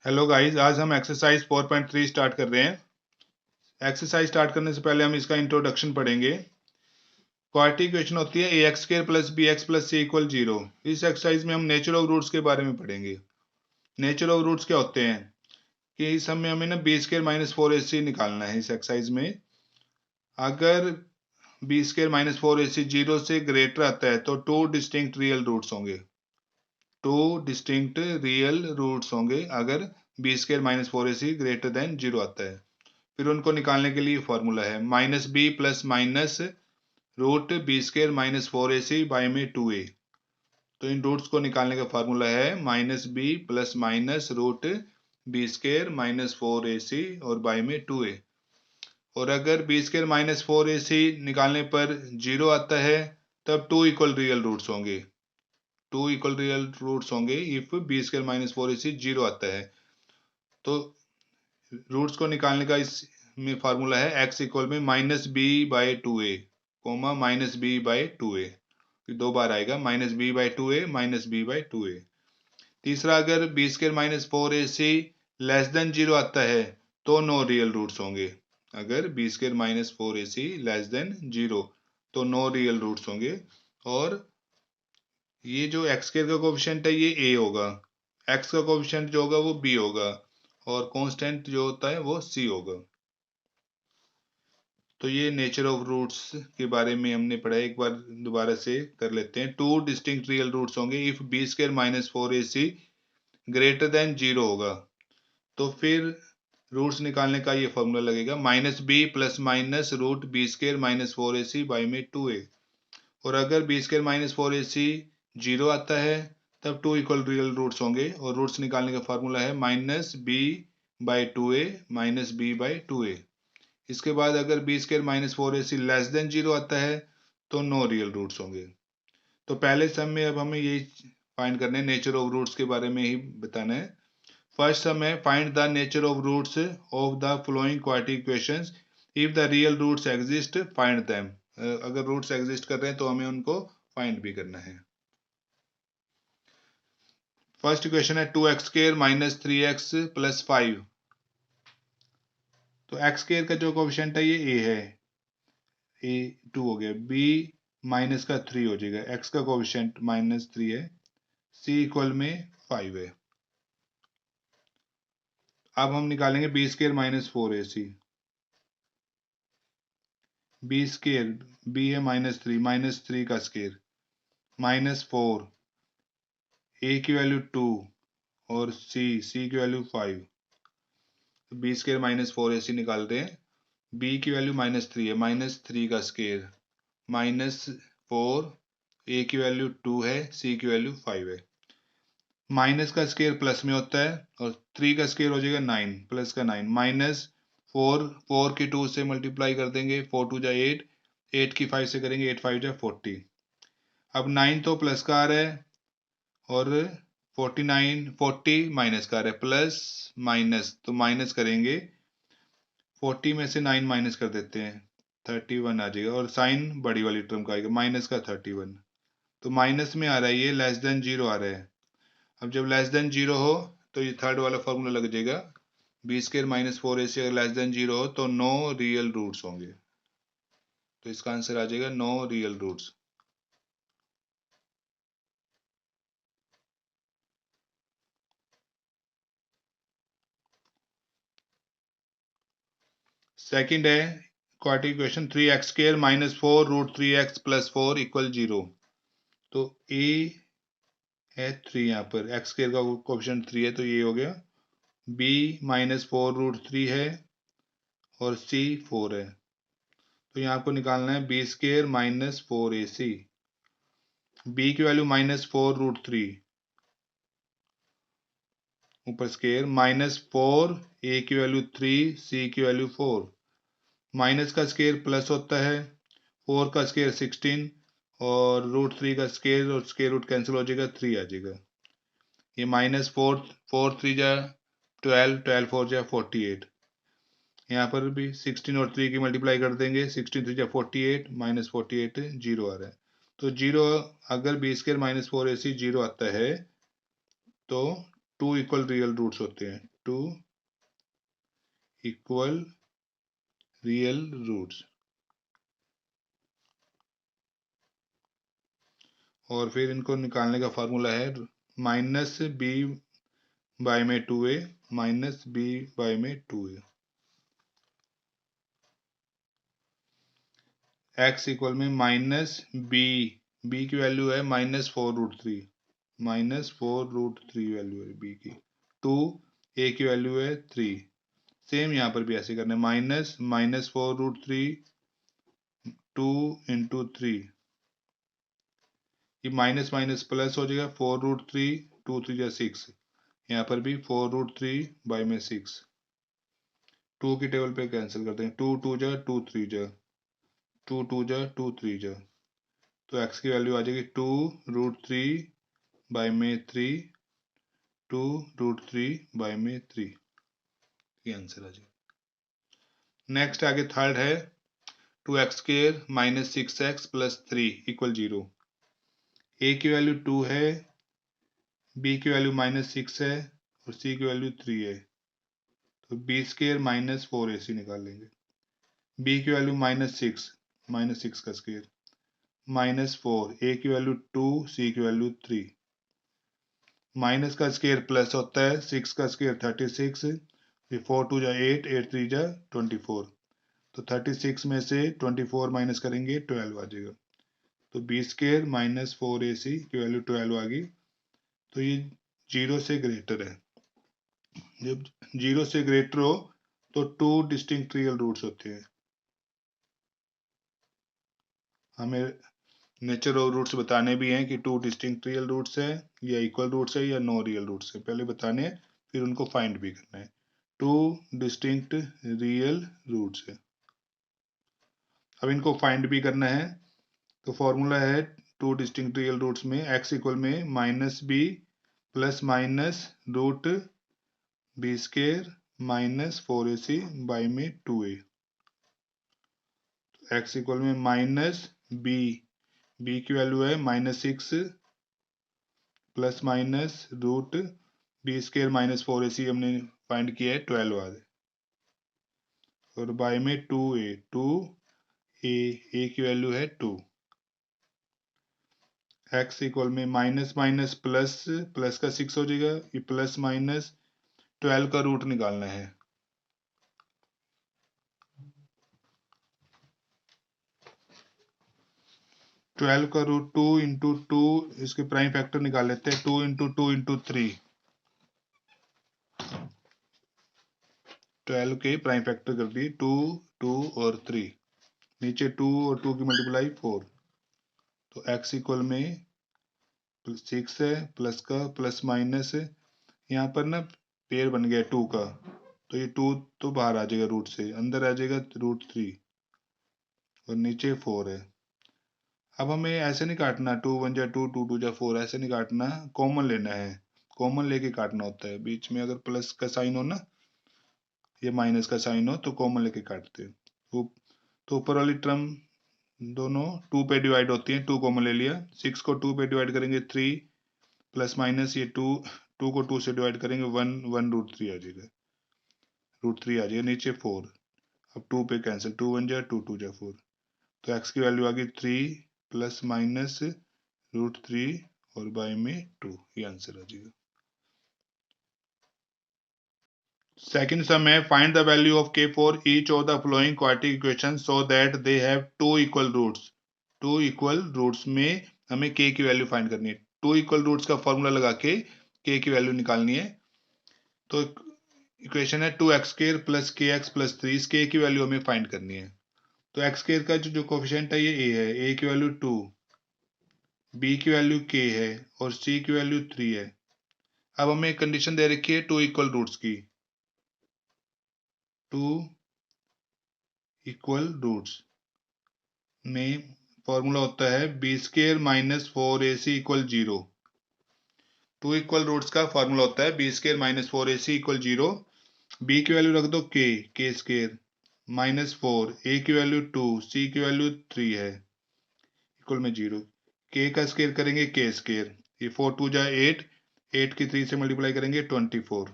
Hello guys, आज हम exercise 4.3 start कर रहे हैं। एक्सरसाइज स्टार्ट करने से पहले हम इसका इंट्रोडक्शन पढ़ेंगे। क्वाड्रेटिक इक्वेशन होती है ax square plus bx plus c equal 0। इस एक्सरसाइज में हम नेचर ऑफ रूट्स के बारे में पढ़ेंगे। नेचर ऑफ रूट्स क्या होते हैं कि इस समय हमें ना बी स्क्वायर माइनस 4ac निकालना है। इस एक्सरसाइज में अगर बी स्क्वायर माइनस 4ac 0 से ग्रेटर आता है तो टू डिस्टिंक्ट रियल रूट्स होंगे। टू डिस्टिंक्ट रियल रूट्स होंगे अगर B square minus 4ac greater than 0 आता है। फिर उनको निकालने के लिए फॉर्मूला है minus B plus minus root B square minus 4ac by में 2a। तो इन रूट्स को निकालने का फॉर्मूला है minus B plus minus root B square minus 4ac और बाई में 2a। और अगर बी स्क्र माइनस 4ac निकालने पर 0 आता है तब टू इक्वल रियल रूट्स होंगे। टू इक्वल रियल रूट्स होंगे if B square minus 4ac 0 आता है। तो रूट्स को निकालने का इस में फार्मूला है x इक्वल में minus B by 2a comma minus B by 2a। दो बार आएगा minus B by 2a minus B by 2a। तीसरा, अगर B square minus 4ac less than 0 आता है तो नो रियल रूट्स होंगे। अगर B square minus 4ac less than 0 तो नो रियल रूट्स होंगे। और ये जो एक्स स्क्र का कोफिशिएंट है ये a होगा, x का कोफिशिएंट जो होगा वो b होगा और कांस्टेंट जो होता है वो c होगा। तो ये नेचर ऑफ रूट्स के बारे में हमने पढ़ा है, एक बार दोबारा से कर लेते हैं। टू डिस्टिंक्ट रियल रूट्स होंगे if B square minus 4ac greater than 0 होगा तो फिर रूट्स निकालने का ये फॉर्मूला लगेगा minus B plus minus root B square minus 4ac by में 2a। और अगर बी स्क्र माइनस 4ac 0 आता है तब टू इक्वल रियल रूट्स होंगे और रूट्स निकालने का फॉर्मूला है minus B by 2a minus B by 2a। इसके बाद अगर B square minus 4ac less than 0 आता है तो नो रियल रूट्स होंगे। तो पहले सम में अब हमें यही फाइंड करना है, नेचर ऑफ रूट्स के बारे में ही बताना है। फर्स्ट सम है find the nature of roots of the following quadratic equations if the real roots exist find them. अगर रूट्स एग्जिस्ट कर रहे हैं तो हमें उनको फाइंड भी करना है। फर्स्ट इक्वेशन है 2x square minus 3x plus 5। तो x स्क्वायर का जो कोफिशिएंट है ये a है, ए 2 हो गया, बी माइनस का 3 हो जाएगा, एक्स का कोफिशिएंट माइनस 3 है, सी इक्वल में 5 है। अब हम निकालेंगे B square minus 4ac। B square B है माइनस थ्री का स्क्र माइनस 4, ए की वैल्यू 2 और सी की value 5। B square minus 4ac निकाल रहे हैं। बी की वैल्यू माइनस 3 है, माइनस 3 का स्क्र माइनस 4, ए की वैल्यू 2 है, सी की वैल्यू 5 है। माइनस का स्क्वायर प्लस में होता है और 3 का स्क्वायर हो जाएगा 9, प्लस का 9 माइनस 4, 4 की 2 से मल्टीप्लाई कर देंगे, 4 2 जा 8, 8 की 5 से करेंगे, 8 5 जा 40। अब 9 तो प्लस का आ रहा है और 49 40 माइनस का आ रहा है, प्लस माइनस तो माइनस करेंगे, 40 में से 9 माइनस कर देते हैं, 31 आ जाएगा और साइन बड़ी वाली टर्म का आएगा माइनस का 31। तो माइनस में आ रहा है, ये लेस देन 0 आ रहा है। अब जब लेस देन 0 हो तो ये थर्ड वाला फॉर्मूला लग जाएगा, बी स्क्र माइनस 4ac अगर लेस देन 0 हो तो नो रियल रूट्स होंगे। तो इसका आंसर आ जाएगा नो रियल रूट्स। सेकंड है quadratic equation 3x square minus 4 root 3x plus 4 equal 0। तो ए है 3, यहाँ पर एक्स स्क्वायर का कोएफिशिएंट 3 है तो ये हो गया, बी माइनस 4 रूट 3 है और सी 4 है। तो यहाँ आपको निकालना है B square minus 4ac। B की वैल्यू माइनस 4 रूट 3 ऊपर स्क्वायर माइनस 4, ए की वैल्यू 3, सी की वैल्यू 4। माइनस का स्क्वायर प्लस होता है, 4 का स्क्वायर 16 और रूट 3 का स्क्वायर और स्क्वायर रूट कैंसिल हो जाएगा, 3 आ जाएगा। ये माइनस 4, 4 3 जा 12, 12 4 जा 48। यहाँ पर भी 16 और 3 की मल्टीप्लाई कर देंगे, 16 3 जा 48 माइनस 48 जीरो आ रहा है। तो जीरो, अगर B square minus 4ac zero आता है तो टू इक्वल रियल रूट्स होते हैं, टू इक्वल रियल रूट्स। और फिर इनको निकालने का फार्मूला है माइनस बी बाय में 2a माइनस बी बाय में 2a। x इक्वल में माइनस बी की वैल्यू है -4√3, -4√3 वैल्यू है बी की। 2 a की वैल्यू है 3। सेम यहाँ पर भी ऐसे करना है, -4√3 2 इंटू 3, ये माइनस माइनस प्लस हो जाएगा, 4√3 2 3 जा 6, यहाँ पर भी 4√3 बाई में 6। 2 की टेबल पे कैंसिल करते हैं, 2 2 जा 2 3 जा 2 2 जा 2 3 जा, तो x की वैल्यू आ जाएगी 2√3 बाई में 3, 2√3 बाई में 3, ये आंसर आ जाएगा। नेक्स्ट आगे थर्ड है 2x² minus 6x plus 3 equal 0। a की वैल्यू 2 है, b की वैल्यू -6 है और c की वैल्यू 3 है, तो b² माइनस 4ac निकाल लेंगे। b की वैल्यू -6 का स्क्वायर, -4, a की वैल्यू 2, c की वैल्यू 3, माइनस का स्क्वायर प्लस होता है, 6 का स्क्वायर 36, 4 2 जा 8, 8 3 जा 24, तो 36 में से 24 माइनस करेंगे 12 आ जाएगा, तो b² माइनस 4ac की वैल्यू 12 आ गई। तो ये 0 से ग्रेटर है। जब 0 से ग्रेटर हो तो 2 डिस्टिंक्ट रियल रूट्स होते हैं। हमें नेचर ऑफ रूट्स बताने भी हैं कि 2 डिस्टिंक्ट रियल रूट्स है या इक्वल रूट्स है या नो रियल रूट्स है, पहले बताने हैं फिर उनको फाइंड भी करना है। 2 डिस्टिंक्ट रियल रूट्स है, अब इनको फाइंड भी करना है। तो फॉर्मूला है 2 डिस्टिंक्ट रियल रूट्स में x इक्वल में -b plus minus root b² minus 4ac by में 2a। x इक्वल में b की वैल्यू है -6 plus minus root b² minus 4ac हमने फाइंड किया है 12 आ, और बाय में 2a की वैल्यू है 2। x इक्वल में माइनस माइनस प्लस, प्लस का 6 हो जाएगा, ये प्लस माइनस 12 का रूट निकालना है। ट्वेल्व का रूट 2 इंटू 2, इसके प्राइम फैक्टर निकाल लेते हैं, 2 इंटू 2 इंटू 3, 12 के प्राइम फैक्टर कर दिए 2 2 और 3, नीचे 2 और 2 की मल्टीप्लाई 4, तो x इक्वल में 6 है, प्लस का प्लस माइनस है, यहाँ पर ना पेयर बन गया 2 का, तो ये 2 तो बाहर आ जाएगा रूट से, अंदर आ जाएगा √3 और नीचे 4 है। अब हमें ऐसे नहीं काटना 2 1 जा 2 2 2 जा 4, ऐसे नहीं काटना, कॉमन लेना है, कॉमन लेके काटना होता है। बीच में अगर प्लस का साइन हो ना या माइनस का साइन हो तो कॉमन लेके काटते हैं। तो ऊपर वाली टर्म दोनों 2 पे डिवाइड होती है, 2 कॉमन ले लिया, 6 को 2 पे डिवाइड करेंगे 3 प्लस माइनस ये 2 को 2 से डिवाइड करेंगे 1 1 √3 आ जाएगा, √3 आ जाएगा, नीचे 4, अब 2 पे कैंसिल, 2 1 जा 2 2 जा 4, तो x की वैल्यू आ गई 3 प्लस माइनस √3 और बाय में 2, ये आंसर आ जाएगा। सेकंड सम है find the value of k for each of the following quadratic equation so that they have 2 equal roots. 2 equal roots में हमें k की वैल्यू फाइंड करनी है। 2 इक्वल रूट्स का फॉर्मूला लगा के k की वैल्यू निकालनी है। तो इक्वेशन है 2x² प्लस kx प्लस 3, इस k की वैल्यू हमें फाइंड करनी है। तो x² का जो कोफिशिएंट है ये a है, a की वैल्यू 2, b की वैल्यू k है और c की वैल्यू 3 है। अब हमें कंडीशन दे रखी है 2 इक्वल रूट्स की, 2 इक्वल रूट्स में फॉर्मूला होता है b² minus 4ac equal 0। 2 equal roots का फॉर्मूला होता है b² minus 4ac equal 0। b की वैल्यू रख दो k² माइनस 4, a की वैल्यू 2, c की वैल्यू 3 है, इक्वल में 0। k का स्क्वायर करेंगे k², ये 4 2 जा 8, 8 की 3 से मल्टीप्लाई करेंगे 24।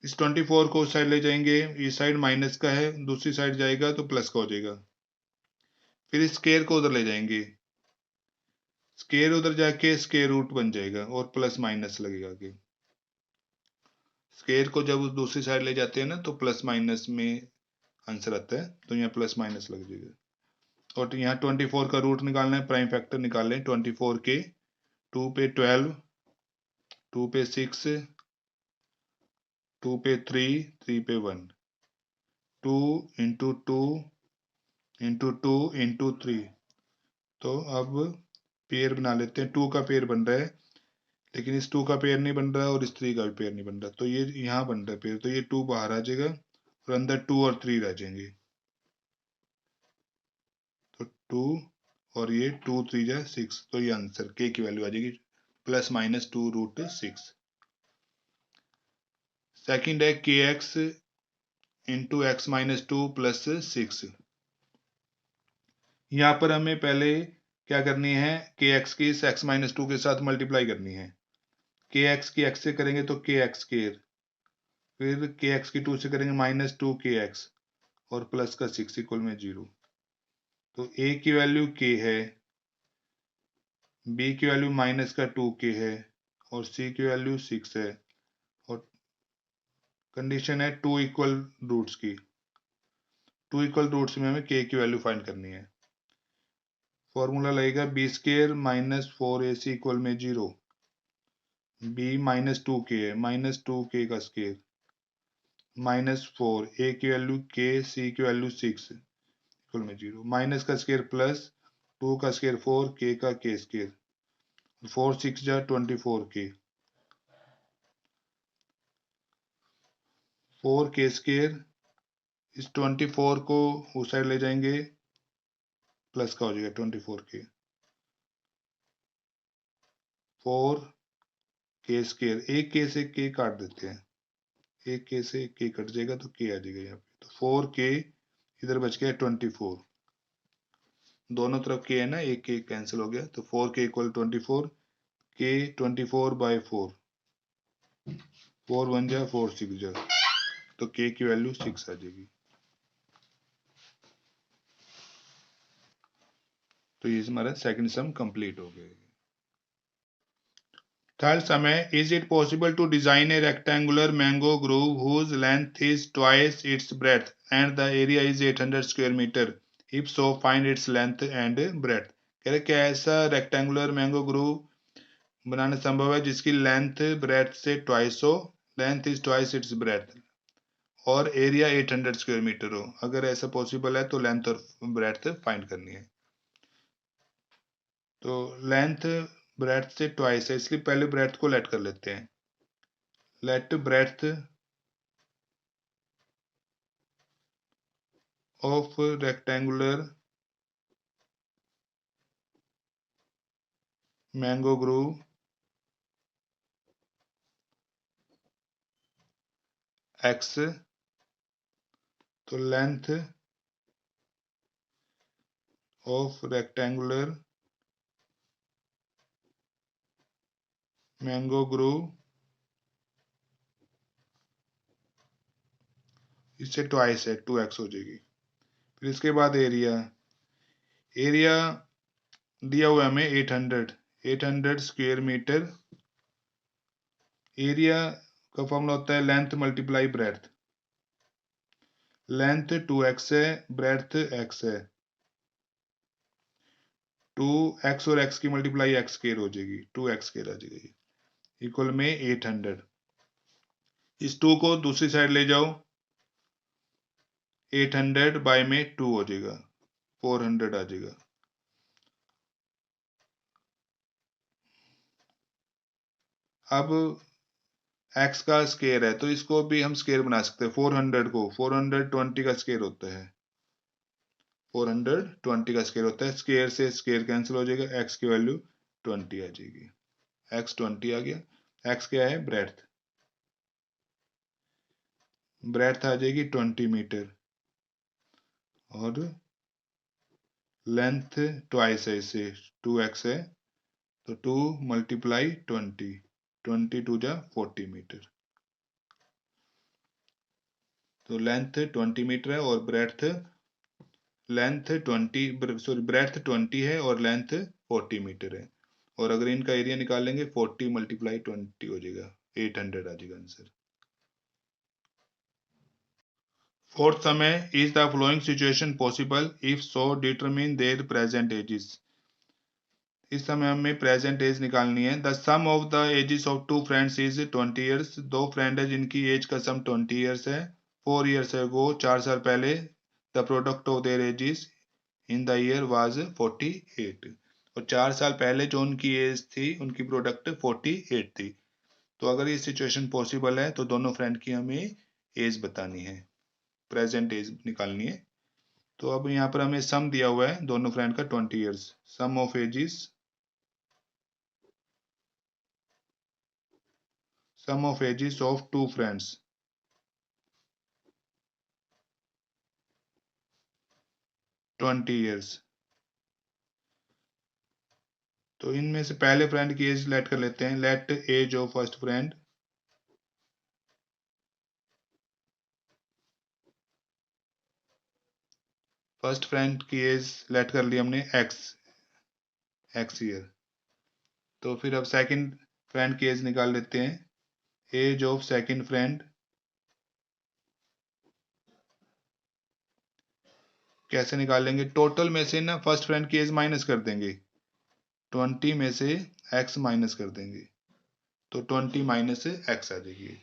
इस 24 को उस साइड ले जाएंगे, इस साइड माइनस का है, दूसरी साइड जाएगा तो प्लस का हो जाएगा। फिर इस स्केयर को उधर ले जाएंगे, स्केयर उधर जाके स्केयर रूट बन जाएगा और प्लस माइनस लगेगा आगे। स्केयर को जब उस दूसरी साइड ले जाते हैं ना तो प्लस माइनस में आंसर आता है, तो यहाँ प्लस माइनस लग जाएगा। और यहाँ 24 का रूट निकालना है, प्राइम फैक्टर निकाल लें। 24 के 2 पे 12, 2 पे 6, 2 पे 3, 3 पे 1, 2 इंटू 2 इंटू 2 इंटू 3। तो अब पेयर बना लेते हैं। 2 का पेयर बन रहा है, लेकिन इस 2 का पेयर नहीं बन रहा और इस 3 का भी पेयर नहीं बन रहा, तो ये यहाँ बन रहा है पेयर, तो ये 2 बाहर आ जाएगा और अंदर 2 और 3 रह जाएंगे। तो 2 और ये 2 3 जा 6, तो ये आंसर के की वैल्यू आ जाएगी प्लस माइनस 2 रूट 6। सेकेंड है के x into x minus 2 plus 6। यहाँ पर हमें पहले क्या करनी है, के एक्स की इस एक्स माइनस 2 के साथ मल्टीप्लाई करनी है। के एक्स की एक्स से करेंगे तो के एक्स स्केयर, फिर के एक्स की 2 से करेंगे माइनस 2 के एक्स और प्लस का 6 इक्वल में 0। तो ए की वैल्यू के है, बी की वैल्यू माइनस का 2 के है और सी की वैल्यू 6 है। और कंडीशन है 2 इक्वल रूट्स की। 2 इक्वल रूट्स में हमें के की वैल्यू फाइंड करनी है। फॉर्मूला लगेगा B square minus 4ac equal में 0। बी माइनस 2 के है, माइनस 2 के का स्केयर माइनस 4, ए की वैल्यू के, सी की वैल्यू 6 इक्वल में 0। माइनस का स्केयर प्लस, 2 का स्केयर 4, के का के स्केयर, 4 6 जा 24 के, 4 के स्केयर। इस 24 को उस साइड ले जाएंगे, प्लस का हो जाएगा 24 के, 4 के स्केयर। एक के से के काट देते हैं, एक के से के कट जाएगा तो के आ जाएगा यहाँ पे। तो 4 के इधर बच गया 24, दोनों तरफ के है ना, एक के कैंसिल हो गया, तो 4 के इक्वल 24, के 24 बाय 4, 4 1 जा 4 6 जा, तो के की वैल्यू 6 आ जाएगी। तो ये हमारा सेकंड सम कंप्लीट हो गया। थर्ड सम है, is it possible to design a rectangular mango grove whose length is twice its breadth and the area is 800 square metre, if so find its length and breadth. कह रहे क्या ऐसा rectangular mango groove बनाना संभव है जिसकी length breadth से twice हो, length is twice its breath, और एरिया 800 स्क्वायर मीटर हो। अगर ऐसा पॉसिबल है तो लेंथ और ब्रेथ फाइंड करनी है। तो लेंथ ब्रेथ से ट्वाइस है, इसलिए पहले ब्रेथ को लेट कर लेते हैं। Let breadth of rectangular mango grove X, तो length of rectangular mango grove इससे ट्वाइस है, 2x हो जाएगी। फिर इसके बाद एरिया, एरिया दिया हुआ है हमें 800 स्क्वायर मीटर। एरिया का फॉर्मूला होता है length multiply breath, length 2x है, ब्रेथ x है, 2x और x की मल्टीप्लाई x स्क्वायर हो जाएगी, 2x स्क्वायर आ जाएगी इक्वल में 800। इस 2 को दूसरी साइड ले जाओ, 800 बाय में 2 हो जाएगा, 400 आ जाएगा। अब x का स्क्वायर है तो इसको भी हम स्क्वायर बना सकते हैं। 400 को 420 का स्क्वायर होता है, 420 का स्क्वायर होता है, स्क्वायर से स्क्वायर कैंसिल हो जाएगा, x की वैल्यू 20 आ जाएगी, x 20 आ गया। x क्या है, ब्रेथ, ब्रेथ आ जाएगी 20 मीटर और लेंथ ट्वाइस है, इसे 2x है, तो 2 मल्टीप्लाई 20, 22 जा 40 मीटर। तो लेंथ 20 मीटर है और ब्रेड्थ 20 है और लेंथ 40 मीटर है। और अगर इनका एरिया निकालेंगे 40 मल्टीप्लाई 20 हो जाएगा, 800 आ जाएगा आंसर। फोर्थ सम है, is the following situation possible, if so determine their present ages. इस समय हमें प्रेजेंट एज निकालनी है। The sum of the ages of two friends is 20 years. दो फ्रेंड है जिनकी एज का सम 20 ईयर्स है। 4 ईयर्स अगो, 4 साल पहले, the product of their edges in the year was 48। और 4 साल पहले जो उनकी एज थी, उनकी प्रोडक्ट 48 थी। तो अगर ये सिचुएशन पॉसिबल है तो दोनों फ्रेंड की हमें एज बतानी है, प्रेजेंट एज निकालनी है। तो अब यहाँ पर हमें सम दिया हुआ है दोनों फ्रेंड का 20 years. Sum of ages, sum of ages of two friends 20 years. तो इनमें से पहले फ्रेंड की एज लेट कर लेते हैं। Let age of first friend, first friend की एज लेट कर ली हमने एक्स ईयर। तो फिर अब सेकंड फ्रेंड की एज निकाल लेते हैं। एज ऑफ सेकंड फ्रेंड कैसे निकालेंगे? टोटल में से ना फर्स्ट फ्रेंड की एज माइनस कर देंगे, 20 में से एक्स माइनस कर देंगे, तो 20 माइनस एक्स आ जाएगी।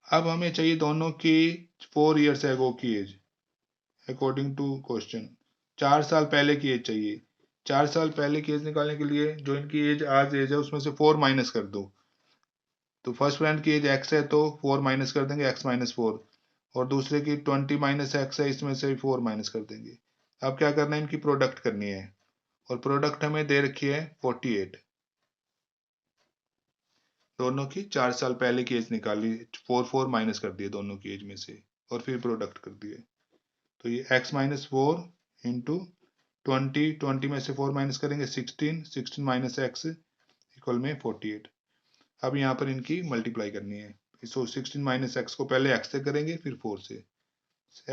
अब हमें चाहिए दोनों की 4 ईयर्स एगो की एज, अकॉर्डिंग टू क्वेश्चन। 4 साल पहले की एज चाहिए। 4 साल पहले की एज निकालने के लिए जो इनकी एज आज एज है उसमें से 4 माइनस कर दो। तो फर्स्ट फ्रेंड की एज एक्स है तो 4 माइनस कर देंगे, एक्स माइनस 4। और दूसरे की 20 माइनस एक्स है, इसमें से 4 माइनस कर देंगे। अब क्या करना है, इनकी प्रोडक्ट करनी है। और प्रोडक्ट हमें दे रखी है 48। दोनों की 4 साल पहले की एज निकाली, 4 माइनस कर दिए दोनों की एज में से, और फिर प्रोडक्ट कर दिए। तो ये x माइनस 4 इंटू 20 में से 4 माइनस करेंगे 16 माइनस एक्स इक्वल में 48। अब यहाँ पर इनकी मल्टीप्लाई करनी है। सो 16 माइनस एक्स को पहले x से करेंगे फिर 4 से।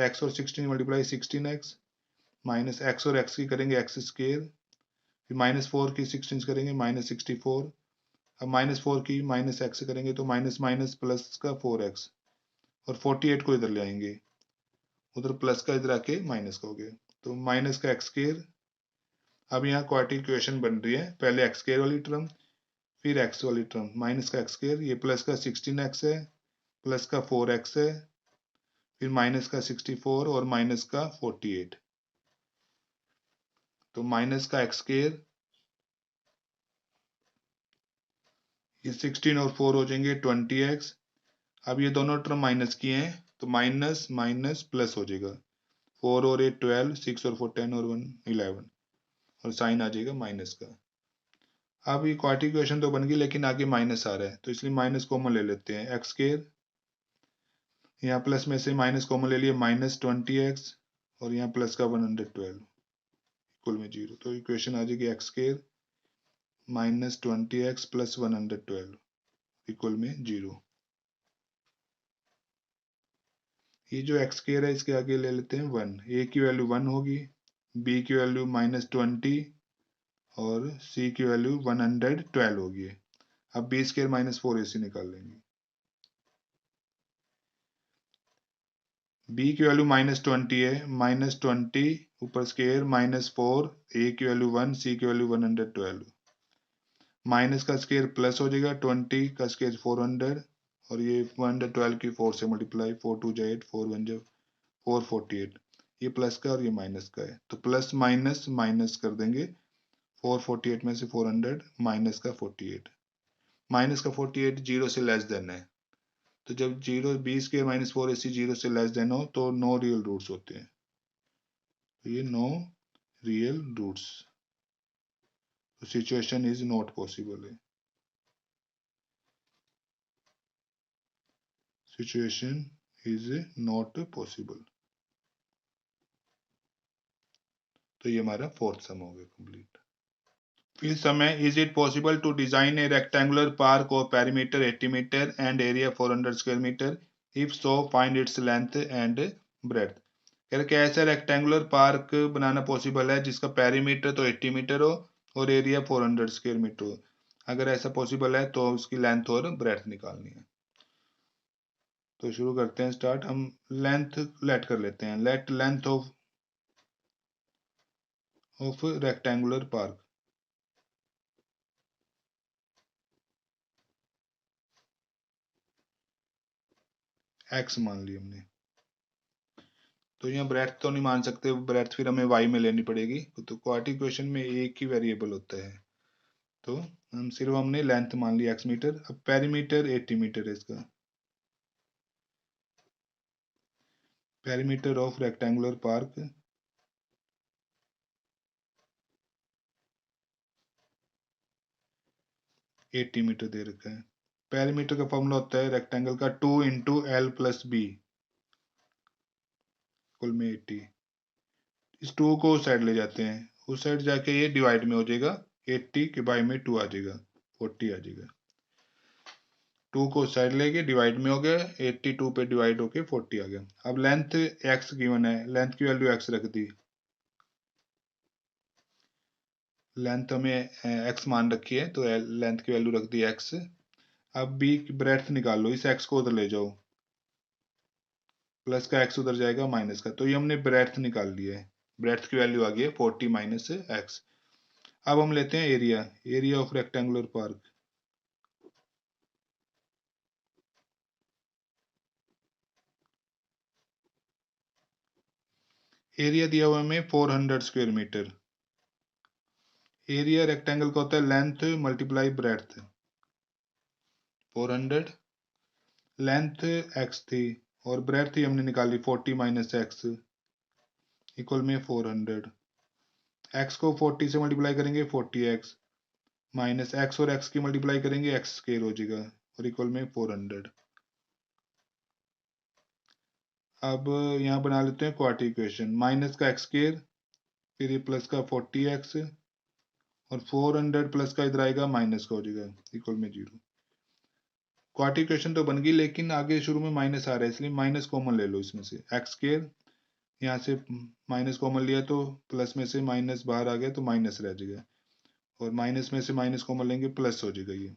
x और 16 मल्टीप्लाई 16x, माइनस x और x की करेंगे एक्स स्केयर, फिर माइनस 4 की 16 करेंगे माइनस 64। अब माइनस 4 की माइनस एक्स करेंगे तो माइनस माइनस प्लस का 4x, और 48 को इधर ले आएंगे, उधर प्लस का इधर आके माइनस का हो गया, तो माइनस का एक्स स्केयर। अब यहाँ क्वाड्रेटिक इक्वेशन बन रही है, पहले एक्स स्केयर वाली टर्म फिर एक्स वाली टर्म, माइनस का एक्स स्केयर, ये प्लस का 16x है, प्लस का 4x है, फिर माइनस का 64 और माइनस का 48। तो माइनस का एक्स स्केयर, ये 16 और 4 हो जाएंगे 20x। अब ये दोनों टर्म माइनस किए हैं तो माइनस माइनस प्लस हो जाएगा, 4 और 8 12, 6 और 4 10 और 1 11, और साइन आ जाएगा माइनस का। अब ये क्वाड्रेटिक इक्वेशन तो बन गई लेकिन आगे माइनस आ रहा है तो इसलिए माइनस कॉमन ले लेते हैं। एक्स स्केयर, यहाँ प्लस में से माइनस कॉमन ले लिए, माइनस 20x, और यहाँ प्लस का 112 इक्वल में 0। तो इक्वेशन आ जाएगी x square minus 20x plus 112 equal में 0। ये जो एक्स स्केयर है इसके आगे ले लेते हैं 1। ए की वैल्यू 1 होगी, बी की वैल्यू माइनस 20 और सी की वैल्यू 112 होगी। अब बी स्केयर माइनस 4ac निकाल लेंगे। बी की वैल्यू माइनस 20 है, माइनस 20 ऊपर स्केयर माइनस 4, ए की वैल्यू 1, सी की वैल्यू 112। माइनस का स्केयर प्लस हो जाएगा, 20 का स्केयर 400, और ये 112 की 4 से मल्टीप्लाई, 4 2 8, 4 1 448। ये प्लस का और ये माइनस का है तो प्लस माइनस माइनस कर देंगे, 448 में से 400 माइनस का 48, माइनस का 48 जीरो से लेस देन है। तो जब जीरो 20 के माइनस 4ac जीरो से लेस देन हो तो नो रियल रूट्स होते हैं। तो ये नो रियल रूट्स, तो सिचुएशन इज नॉट पॉसिबल है, सिचुएशन इज नॉट पॉसिबल। तो ये हमारा फोर्थ सम हो गया कंप्लीट। इस समय is it possible to design a rectangular park of perimeter 80 metre and area 400 square metre, if so find its length and breadth. कह रहे क्या ऐसा रेक्टेंगुलर पार्क बनाना पॉसिबल है जिसका पेरीमीटर तो 80 मीटर हो और एरिया 400 स्क्वायर मीटर हो। अगर ऐसा पॉसिबल है तो उसकी लेंथ और ब्रेड्थ निकालनी है। तो शुरू करते हैं स्टार्ट। हम लेंथ लेट कर लेते हैं, late length of rectangular park x मान ली हमने। तो यहाँ ब्रेथ तो नहीं मान सकते, ब्रेथ फिर हमें वाई में लेनी पड़ेगी, तो क्वाड्रेटिक इक्वेशन में एक ही वेरिएबल होता है। तो हम सिर्फ हमने लेंथ मान ली एक्स मीटर। अब पेरीमीटर 80 मीटर है इसका, perimeter of rectangular park 80 metre दे रखा है। पेरीमीटर का फॉर्मूला होता है रेक्टेंगल का 2 इंटू एल प्लस बी, कुल में 80। इस 2 को उस साइड ले जाते हैं, उस साइड जाके ये डिवाइड में हो जाएगा, 80 के बाई में 2 आ जाएगा, 40 आ जाएगा। 2 को साइड लेके डिवाइड में हो गया, 82 पे डिवाइड होके 40 आ गया। अब लेंथ x गिवन है, लेंथ की वैल्यू x रख दी, लेंथ हमें x मान रखी है तो लेंथ की वैल्यू रख दी x। अब b की ब्रेड्थ निकाल लो, इस x को उधर ले जाओ, प्लस का x उधर जाएगा माइनस का, तो ये हमने ब्रेड्थ निकाल लिया है। ब्रेड्थ की वैल्यू आ गई है 40 माइनस x। अब हम लेते हैं area, area of rectangular park. Area दिया हुआ हमें 400 स्क्वायर मीटर। एरिया रेक्टेंगल का होता है length multiply breadth, 400 length x थी और ब्रेड्थ ही हमने निकाली 40 माइनस एक्स इक्वल में 400। x को 40 से मल्टीप्लाई करेंगे 40x माइनस x और x की मल्टीप्लाई करेंगे x स्क्वायर हो जाएगा और इक्वल में 400। अब यहाँ बना लेते हैं क्वाड्रेटिक इक्वेशन, माइनस का x स्क्वायर फिर ये प्लस का 40x और 400 प्लस का इधर आएगा माइनस का हो जाएगा इक्वल में 0। क्वाड्रेटिक इक्वेशन तो बन गई, लेकिन आगे शुरू में माइनस आ रहा है इसलिए माइनस कॉमन ले लो इसमें से। एक्स स्क्वायर यहाँ से माइनस कॉमन लिया तो प्लस में से माइनस बाहर आ गया तो माइनस रह जाएगा, और माइनस में से माइनस कॉमन लेंगे प्लस हो जाएगा ये।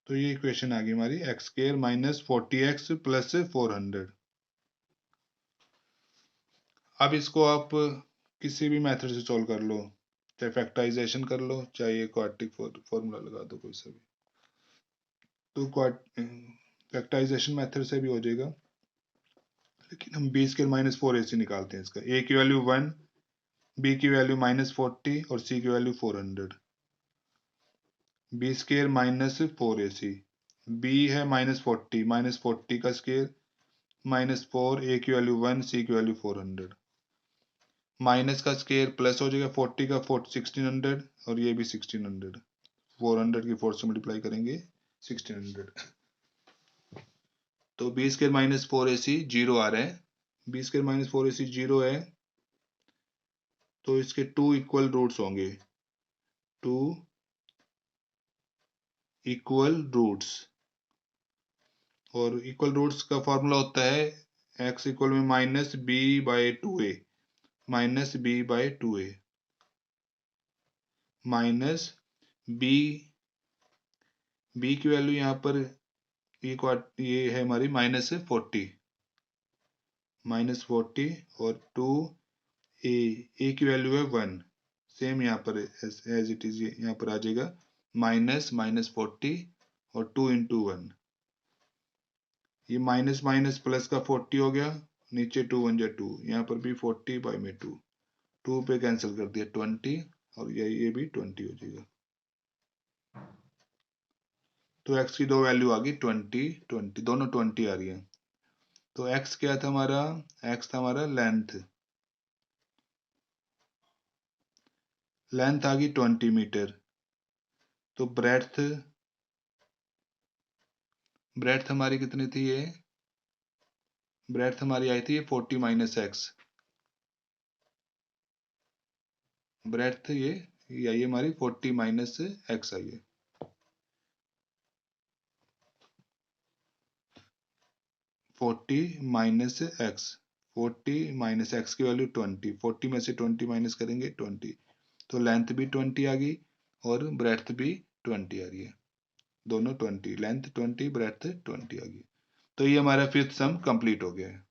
तो ये इक्वेशन आ गई हमारी x square minus 40x plus 400। अब इसको आप किसी भी मेथड से सॉल्व कर लो, चाहे फैक्टराइजेशन कर लो चाहे क्वाड्रेटिक फॉर्मूला लगा दो कोई सा भी, तो फैक्टराइजेशन मेथड से भी हो जाएगा। लेकिन हम बी स्क्वायर माइनस 4ac निकालते हैं इसका, ए की वैल्यू 1, बी की वैल्यू माइनस 40 और सी की value 400। B square minus 4ac, B है माइनस 40 का स्क्वायर माइनस 4, ए की वैल्यू 1, सी की वैल्यू 400। माइनस का स्क्वायर प्लस हो जाएगा 40 का 1600 और ये भी 1600, 400 की 4 से मल्टीप्लाई करेंगे 1600। तो बी स्क्वायर माइनस 4ac 0 आ रहा है, बी स्क्वायर माइनस 4ac 0 है तो इसके 2 इक्वल रूट्स होंगे, 2 इक्वल रूट्स, और इक्वल रूट्स का फॉर्मूला होता है x इक्वल में minus B by 2a, minus B by 2a minus B, B की वैल्यू यहाँ पर ये है हमारी माइनस 40, माइनस 40 और 2a, ए की वैल्यू है 1, सेम यहाँ पर एज इट इज यहाँ पर आ जाएगा माइनस माइनस 40 और 2 इंटू 1, ये माइनस माइनस प्लस का 40 हो गया, नीचे 2 1 जा 2, यहाँ पर भी 40 बाई में 2, 2 पे कैंसिल कर दिया 20 और ये भी 20 हो जाएगा। तो x की दो वैल्यू आ गई 20 20, दोनों 20 आ रही है। तो x क्या था हमारा, x था हमारा लेंथ, लेंथ आ गई 20 मीटर। तो ब्रेड्थ, ब्रेड्थ हमारी कितनी थी, ये ब्रेड्थ हमारी आई थी 40 माइनस एक्स, ब्रेड्थ ये ये आई है हमारी 40 माइनस एक्स आई है। Forty minus x, 40 minus x की वैल्यू 20, 40 में से 20 माइनस करेंगे 20, तो लेंथ भी 20 आ गई और ब्रेड्थ भी 20 आ रही है, दोनों 20, लेंथ 20 ब्रेड्थ 20 आ गई। तो ये हमारा फिफ्थ सम कंप्लीट हो गया है।